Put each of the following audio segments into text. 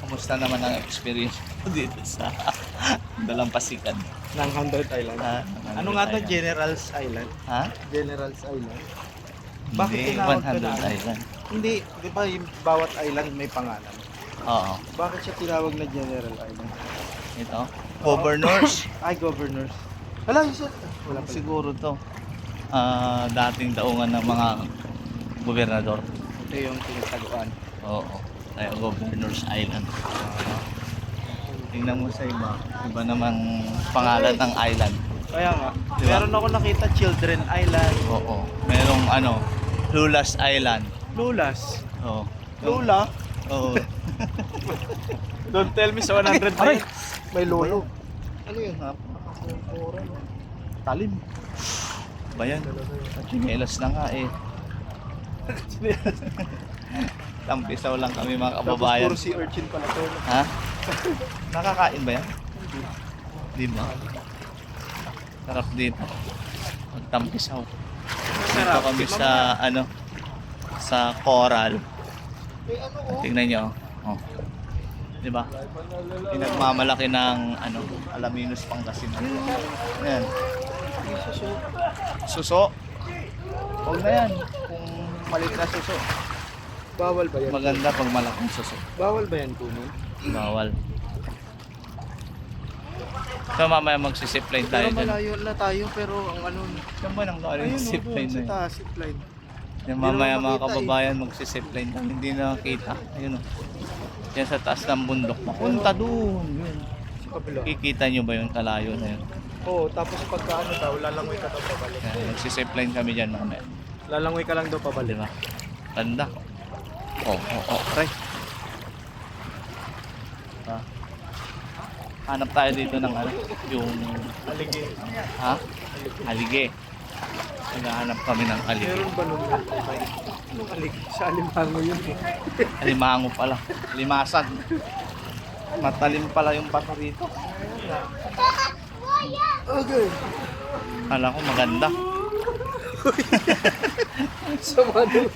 Kumusta naman ang experience mo dito sa Dalampasigan? Ng 100 Island. Ano nga to? Island? General's Island. Ha? General's Island. Bakit Hindi, tinawag ka 100 na? Island. Hindi, di ba yung bawat island may pangalan? Oo. Bakit siya tinawag na General Island? Ito. Governors. Ay, governors. Wala, isa. Wala pala. Siguro to. Dating daungan ng mga gobernador. Ito yung tinataguan. Oo. Kaya Governors Island. Tingnan mo sa iba. Iba namang pangalan ng island. Kaya nga, Di ba? meron ako nakita Children Island. Oo. Merong Lulas Island. Lulas. Oo. Lula? Oo. Don't tell me sa 100 Aray! may lolo. Ano yun? Talim. Ba yan? Chinelas na nga eh. Tampisaw lang kami mga Tapos kababayan. puro sea urchin pala to. Ha? Nakakain ba yan? Di ba? Sarap dito. Magtampisaw. Dito kami sa sa coral. May ano oh. Tingnan nyo. Oh. Di ba? Pinagmamalaki ng Alaminos Pangasinan. Ayan. Suso. Huwag na yan. Kung malit na suso. Bawal ba yan? Maganda pag malaking suso. Bawal ba yan kunin? Bawal. So mamaya magsisipline tayo Pero dyan. malayo na tayo pero ang ano. Saan ba nang galing Ayun zipline na sa yun? taas, zipline. Yan Hindi mamaya naman mga makita kababayan magsisipline tayo. Hindi nakakita. Ayun o. Yan sa taas ng bundok. Papunta doon. Yun. Sa kabila. Kikita nyo ba yung kalayo na yun? Oo, tapos pagka ano daw, lalangoy ka daw pabalik. Yan, magsisipline kami dyan mamaya. Lalangoy ka lang daw Di pabalik. ba? Ganda. Pre. Ah. Hanap tayo dito ng yung Alige. ha? Alige. Naghahanap kami ng alige. Meron ba nung Anong alige? Sa alimango yun eh. Alimango pala. Limasan. Matalim pala yung bata rito. Okay. Kala ko maganda. Sa mga nung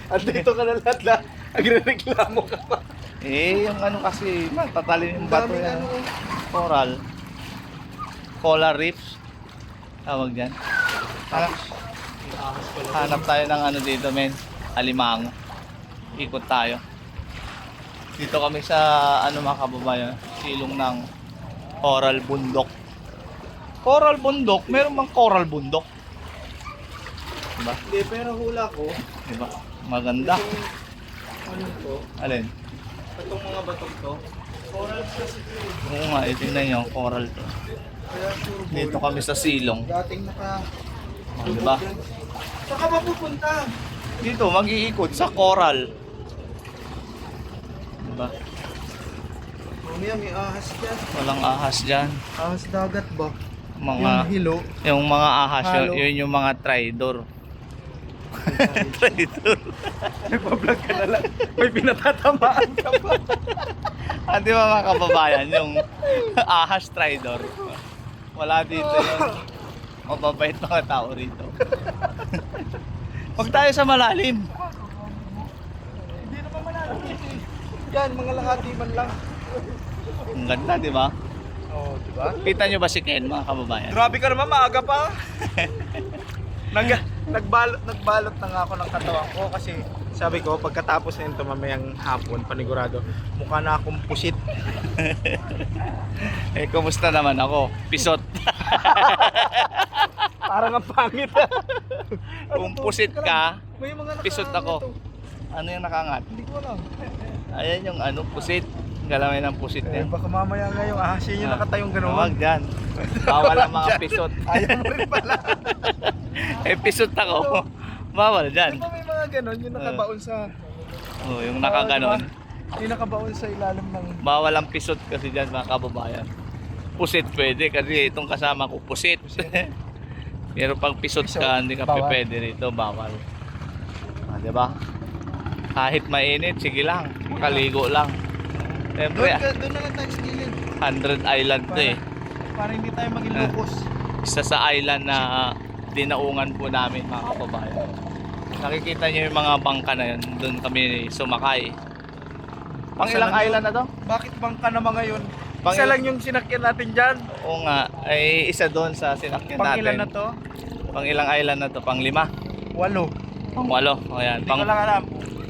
at dito ka na lahat lang. Agre-reklamo ka pa. Yung kasi matatalim yung bato Daming yan. ano. Coral. Coral reefs. Tawag dyan. Hanap tayo ng dito men. Alimango. Ikot tayo. Dito kami sa mga kababayan. Silong ng Coral Bundok. Coral Bundok? Meron bang Coral Bundok? Diba? Hindi, pero hula ko. Diba? Maganda. Ano to? Alin? Itong mga batok to. Coral kasi ito eh. Oo nga, tingnan nyo. Coral to. Kaya puro gold. Dito kami sa silong. Dating naka... Diba? Saan ka ba pupunta? Dito, mag-iikot sa coral. Diba? Mamaya may ahas dyan. Walang ahas dyan. Ahas dagat ba? Mga, Yung hilo. yung mga ahas, Halo. yun yung mga tridor. Tridor. Nagpa-vlog ka na lang. May pinatatamaan ka pa. Di ba mga kababayan, yung ahas tridor. Wala dito yun. Mababait mga tao rito. Huwag tayo sa malalim. Hindi naman malalim kasi. Yan, mga lahati man lang. Ang ganda, di ba? Oo, di ba? Kita nyo ba si Ken, mga kababayan? Grabe ka naman, maaga pa. Nagbalot na nga ako ng katawan ko kasi sabi ko pagkatapos nito mamayang hapon panigurado mukha na akong pusit. Kumusta naman ako? Pisot. Parang ang pangit. Kung pusit ka, May mga pisot ako. Ano yung nakangat? Hindi ko alam. Ayan yung pusit. Galawin ng pusit yan. Baka mamaya nga yung ahasin yung nakatayong gano'n. Huwag dyan. Bawal ang mga pisot. Ayaw mo rin pala. Pisot ako. Bawal Di dyan. ba may mga gano'n yung nakabaon sa... Yung nakaganon. Yung nakabaon sa ilalim ng... Bawal ang pisot kasi dyan mga kababayan. Pusit pwede kasi itong kasama ko pusit. Pero pag pisot ka, hindi ka Bawal. pwede rito. Bawal. Diba? Kahit mainit, sige lang. Makaligo lang. Siyempre, Doon na lang tayo sa gilid. 100 island to eh. Para hindi tayo maging locos. Isa sa island na dinaungan po namin mga kababayan. Nakikita nyo yung mga bangka na yun. Doon kami sumakay. Pang Isa ilang lang island na to? Bakit bangka naman ngayon? Pang Isa il- lang yung sinakyan natin dyan. Oo nga, ay isa doon sa sinakyan Pang natin. ilan na to? Pang ilang island na to? Pang 5? 8. Pang 8. O yan, Hindi ko lang alam.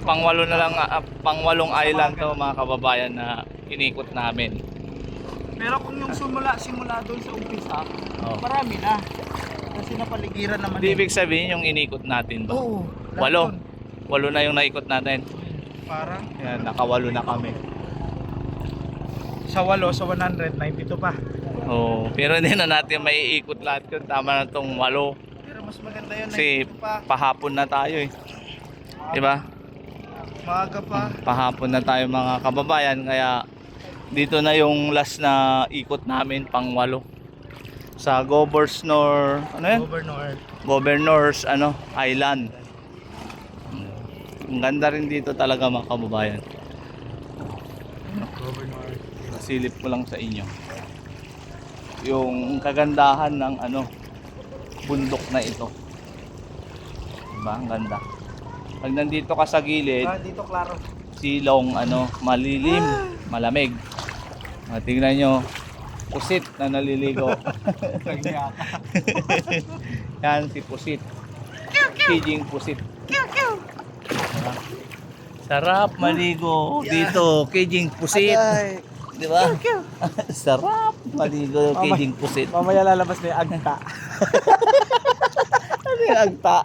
pang 8 na lang, pang 8 island to mga kababayan na inikot namin. Pero kung yung simula doon sa umpisa, Oh. marami na. Kasi napaligiran naman. Di ibig sabihin yung inikot natin ba? Oo. 8. 8 na yung naikot natin. Parang Yan, naka-8 na kami. sa 8, sa 192 pa. Oh, pero hindi na natin maiikot lahat yun. Tama na tong 8. Pero mas maganda yun. Kasi 92 pa. pahapon na tayo eh. Diba? Maaga pa. Pahapon na tayo mga kababayan. Kaya dito na yung last na ikot namin pang 8. Sa Governor, ano yan? Governor's Island. Ang ganda rin dito talaga mga kababayan. Governor. Silip ko lang sa inyo yung kagandahan ng bundok na ito. Diba? Ang ganda. Pag nandito ka sa gilid, Dito klaro. silong malilim, malamig. Tingnan nyo, pusit na naliligo. Yan si pusit. Kijing pusit. Diba? Sarap maligo dito, kijing pusit. Di ba? Sarap maligo, kijing pusit. Mamaya lalabas na yung agta. Ano yung agta?